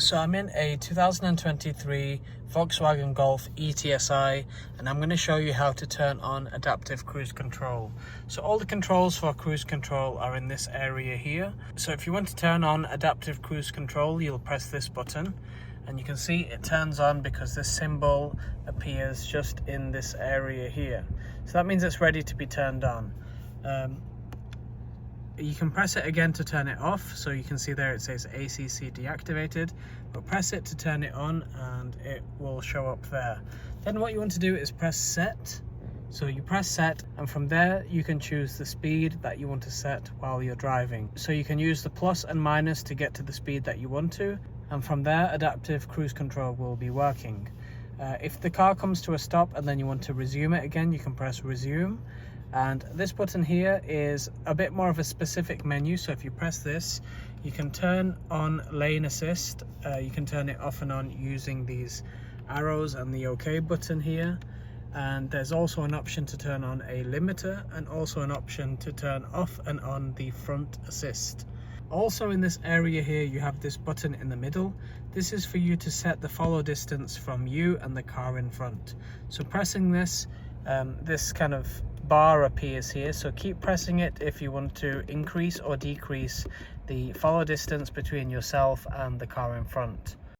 So I'm in a 2023 Volkswagen Golf ETSI, and I'm going to show you how to turn on adaptive cruise control. So all the controls for cruise control are in this area here. So if you want to turn on adaptive cruise control, you'll press this button, and you can see it turns on because this symbol appears just in this area here. So that means it's ready to be turned on. You can press it again to turn it off, so you can see there it says ACC deactivated, but press it to turn it on and it will show up there. Then what you want to do is press set. So you press set, and from there you can choose the speed that you want to set while you're driving. So you can use the plus and minus to get to the speed that you want to, and from there adaptive cruise control will be working. If the car comes to a stop and then you want to resume it again, you can press resume. And this button here is a bit more of a specific menu, so if you press this, you can turn on lane assist. You can turn it off and on using these arrows and the OK button here. And there's also an option to turn on a limiter, and also an option to turn off and on the front assist. Also in this area here, you have this button in the middle. This is for you to set the follow distance from you and the car in front. So pressing this, this kind of bar appears here, so keep pressing it if you want to increase or decrease the follow distance between yourself and the car in front.